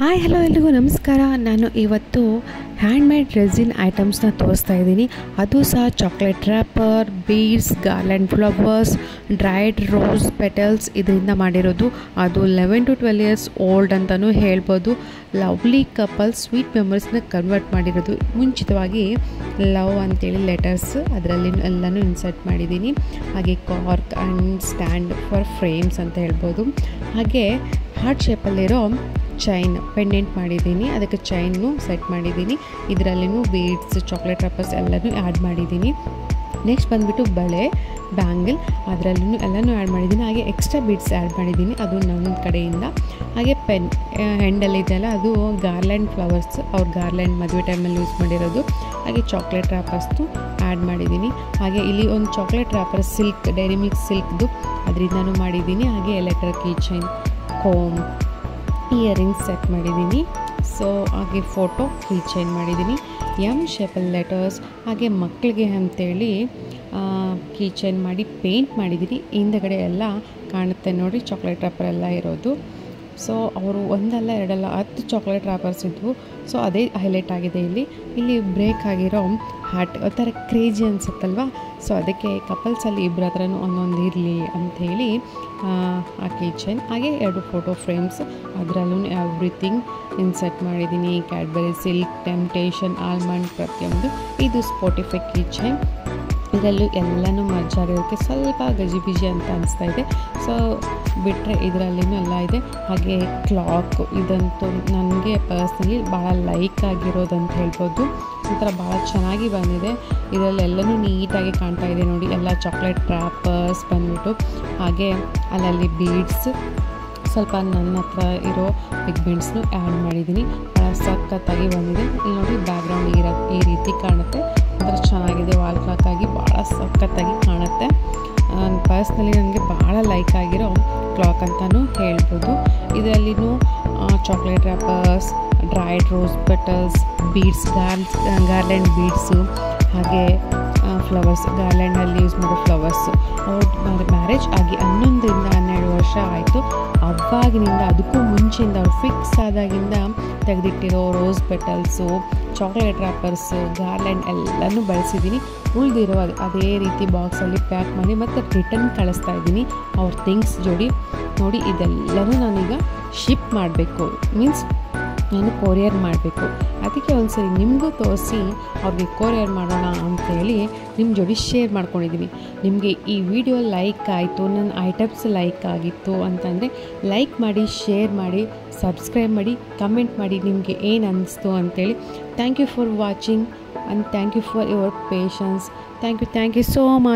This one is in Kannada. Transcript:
ಹಾಯ್ ಹಲೋ ಎಲ್ರಿಗೂ ನಮಸ್ಕಾರ. ನಾನು ಇವತ್ತು ಹ್ಯಾಂಡ್ಮೇಡ್ ರೆಸಿನ್ ಐಟಮ್ಸ್ನ ತೋರಿಸ್ತಾ ಇದ್ದೀನಿ. ಅದು ಸಹ chocolate wrapper, beads, garland flowers, dried rose petals ಇದರಿಂದ ಮಾಡಿರೋದು. ಅದು 11 to 12 years ಓಲ್ಡ್ ಅಂತಲೂ ಹೇಳ್ಬೋದು. ಲವ್ಲಿ ಕಪಲ್ ಸ್ವೀಟ್ ಮೆಮೊರೀಸ್ನ ಕನ್ವರ್ಟ್ ಮಾಡಿರೋದು. ಮುಂಚಿತವಾಗಿ ಲವ್ ಅಂತೇಳಿ ಲೆಟರ್ಸ್ ಅದರಲ್ಲಿ ಎಲ್ಲನೂ ಇನ್ಸರ್ಟ್ ಮಾಡಿದ್ದೀನಿ. ಹಾಗೆ cork and stand for frames ಅಂತ ಹೇಳ್ಬೋದು. ಹಾಗೆ ಹಾರ್ಟ್ ಶೇಪಲ್ಲಿರೋ ಚೈನ್ ಪೆಂಡೆಂಟ್ ಮಾಡಿದ್ದೀನಿ, ಅದಕ್ಕೆ ಚೈನು ಸೆಟ್ ಮಾಡಿದ್ದೀನಿ. ಇದರಲ್ಲಿನೂ ಬೀಡ್ಸ್, ಚಾಕ್ಲೇಟ್ ರಪ್ಪರ್ಸ್ ಎಲ್ಲನೂ ಆ್ಯಡ್ ಮಾಡಿದ್ದೀನಿ. ನೆಕ್ಸ್ಟ್ ಬಂದುಬಿಟ್ಟು ಬಳೆ, ಬ್ಯಾಂಗಲ್ ಅದರಲ್ಲೂ ಎಲ್ಲನೂ ಆ್ಯಡ್ ಮಾಡಿದ್ದೀನಿ. ಹಾಗೆ ಎಕ್ಸ್ಟ್ರಾ ಬೀಡ್ಸ್ ಆ್ಯಡ್ ಮಾಡಿದ್ದೀನಿ, ಅದು ನನ್ನ ಕಡೆಯಿಂದ. ಹಾಗೆ ಪೆನ್ ಹೆಂಡಲ್ಲಿದೆಯಲ್ಲ ಅದು ಗಾರ್ಲ್ಯಾಂಡ್ ಫ್ಲವರ್ಸ್, ಅವ್ರ ಗಾರ್ಲ್ಯಾಂಡ್ ಮದುವೆ ಟೈಮಲ್ಲಿ ಯೂಸ್ ಮಾಡಿರೋದು. ಹಾಗೆ ಚಾಕ್ಲೇಟ್ ರ್ಯಾಪರ್ಸ್ದು ಆ್ಯಡ್ ಮಾಡಿದ್ದೀನಿ. ಹಾಗೆ ಇಲ್ಲಿ ಒಂದು chocolate wrapper silk, dairy milk ಸಿಲ್ಕ್ದು ಅದರಿಂದನೂ ಮಾಡಿದ್ದೀನಿ. ಹಾಗೆ letter key chain, comb, earrings set ಮಾಡಿದ್ದೀನಿ. ಸೊ ಹಾಗೆ ಫೋಟೋ ಕೀ ಚೈನ್ ಮಾಡಿದ್ದೀನಿ. ಎಮ್ ಶೇಪಲ್ಲಿ ಲೆಟರ್ಸ್, ಹಾಗೆ ಮಕ್ಕಳಿಗೆ ಅಂತೇಳಿ ಕೀ ಚೈನ್ ಮಾಡಿ ಪೇಂಟ್ ಮಾಡಿದ್ದೀನಿ. ಹಿಂದಗಡೆ ಎಲ್ಲ ಕಾಣುತ್ತೆ ನೋಡಿ, ಚಾಕ್ಲೇಟ್ ರ್ಯಾಪರ್ ಎಲ್ಲ ಇರೋದು. ಸೊ ಅವರು ಒಂದಲ್ಲ ಎರಡಲ್ಲ 10 ಚಾಕ್ಲೇಟ್ ರ್ಯಾಪರ್ಸ್ ಇದ್ವು. ಸೊ ಅದೇ ಹೈಲೈಟ್ ಆಗಿದೆ ಇಲ್ಲಿ ಬ್ರೇಕ್ ಆಗಿರೋ ಹಾರ್ಟ್ ಒಂಥರ ಕ್ರೇಜಿ ಅನಿಸುತ್ತಲ್ವ. ಸೊ ಅದಕ್ಕೆ ಕಪಲ್ಸಲ್ಲಿ ಇಬ್ಬರ ಹತ್ರನೂ ಒಂದೊಂದು ಇರಲಿ ಅಂಥೇಳಿ ಆ ಕೀ ಚೈನ್. ಹಾಗೆ 2 ಫೋಟೋ ಫ್ರೇಮ್ಸ್, ಅದರಲ್ಲೂ ಎವ್ರಿಥಿಂಗ್ ಇನ್ಸರ್ಟ್ ಮಾಡಿದ್ದೀನಿ. ಕ್ಯಾಡ್ಬರಿ, ಸಿಲ್ಕ್, ಟೆಂಪ್ಟೇಷನ್, ಆಲ್ಮಂಡ್ ಪ್ರತಿಯೊಂದು. ಇದು ಸ್ಪಾಟಿಫೈ ಕೀ ಚೈನ್. ಇದರಲ್ಲೂ ಎಲ್ಲನೂ ಮರ್ಜ್ ಆಗಿರೋಕ್ಕೆ ಸ್ವಲ್ಪ ಗಜಿಬಿಜಿ ಅಂತ ಅನಿಸ್ತಾ ಇದೆ. ಸೊ ಬಿಟ್ಟರೆ ಇದರಲ್ಲಿನೂ ಎಲ್ಲ ಇದೆ. ಹಾಗೆ ಕ್ಲಾಕ್, ಇದಂತೂ ನನಗೆ ಪರ್ಸ್ನಲಿ ಭಾಳ ಲೈಕ್ ಆಗಿರೋದಂತ ಹೇಳ್ಬೋದು. ಒಂಥರ ಭಾಳ ಚೆನ್ನಾಗಿ ಬಂದಿದೆ. ಇದರಲ್ಲೆಲ್ಲನೂ ನೀಟಾಗಿ ಕಾಣ್ತಾ ಇದೆ ನೋಡಿ, ಎಲ್ಲ ಚಾಕ್ಲೇಟ್ ರ್ಯಾಪರ್ಸ್ ಬಂದ್ಬಿಟ್ಟು. ಹಾಗೆ ಅಲ್ಲಲ್ಲಿ ಬೀಡ್ಸ್, ಸ್ವಲ್ಪ ನನ್ನ ಹತ್ರ ಇರೋ ಬಿಗ್ ಬೀಡ್ಸ್ನು ಆ್ಯಡ್ ಮಾಡಿದ್ದೀನಿ. ಭಾಳ ಸಖತ್ತಾಗಿ ಬಂದಿದೆ. ಇಲ್ಲಿ ನೋಡಿ ಬ್ಯಾಕ್ಗ್ರೌಂಡ್ ಈ ರೀತಿ ಕಾಣುತ್ತೆ. ಒಂಥರ ಚೆನ್ನಾಗಿದೆ, ವಾಲ್ ಕ್ಲಾಕ್ ಆಗಿ ಭಾಳ ಸಖತ್ತಾಗಿ ಕಾಣುತ್ತೆ. ಪರ್ಸ್ನಲಿ ನನಗೆ ಭಾಳ ಲೈಕ್ ಆಗಿರೋ ಕ್ಲಾಕ್ ಅಂತಲೂ ಹೇಳ್ಬೋದು. ಇದರಲ್ಲಿನೂ chocolate wrappers, dried rose petals, beads, garland beads, ಹಾಗೆ ಫ್ಲವರ್ಸ್, ಗಾರ್ಲ್ಯಾಂಡಲ್ಲಿ ಯೂಸ್ ಮಾಡೋ ಫ್ಲವರ್ಸು. ಅವ್ರ ಮ್ಯಾರೇಜ್ ಆಗಿ 11 ರಿಂದ 12 ವರ್ಷ ಆಯಿತು. ಅವಾಗಿನಿಂದ ಅದಕ್ಕೂ ಮುಂಚೆಯಿಂದ ಅವ್ರು ಫಿಕ್ಸ್ ಆದಾಗಿಂದ ತೆಗೆದಿಟ್ಟಿರೋ rose petals, chocolate wrappers, garland ಎಲ್ಲನೂ ಬಳಸಿದ್ದೀನಿ. ಉಳಿದಿರೋ ಅದೇ ರೀತಿ ಬಾಕ್ಸಲ್ಲಿ ಪ್ಯಾಕ್ ಮಾಡಿ ಮತ್ತು ರಿಟರ್ನ್ ಕಳಿಸ್ತಾ ಇದ್ದೀನಿ ಅವ್ರ ಥಿಂಗ್ಸ್ ಜೋಡಿ. ನೋಡಿ ಇದೆಲ್ಲನೂ ನಾನೀಗ ಶಿಪ್ ಮಾಡಬೇಕು, ಮೀನ್ಸ್ ನಾನು ಕೊರಿಯರ್ ಮಾಡಬೇಕು. ಅದಕ್ಕೆ ಒಂದ್ಸರಿ ನಿಮಗೂ ತೋರಿಸಿ ಅವ್ರಿಗೆ ಕೊರಿಯರ್ ಮಾಡೋಣ ಅಂಥೇಳಿ ನಿಮ್ಮ ಜೋಡಿ ಶೇರ್ ಮಾಡ್ಕೊಂಡಿದ್ದೀನಿ. ನಿಮಗೆ ಈ ವಿಡಿಯೋ ಲೈಕ್ ಆಯಿತು, ನನ್ನ ಐಟಮ್ಸ್ ಲೈಕ್ ಆಗಿತ್ತು ಅಂತಂದರೆ ಲೈಕ್ ಮಾಡಿ, ಶೇರ್ ಮಾಡಿ, ಸಬ್ಸ್ಕ್ರೈಬ್ ಮಾಡಿ, ಕಮೆಂಟ್ ಮಾಡಿ ನಿಮಗೆ ಏನು ಅನ್ನಿಸ್ತು ಅಂಥೇಳಿ. Thank you for watching and thank you for your patience. Thank you so much.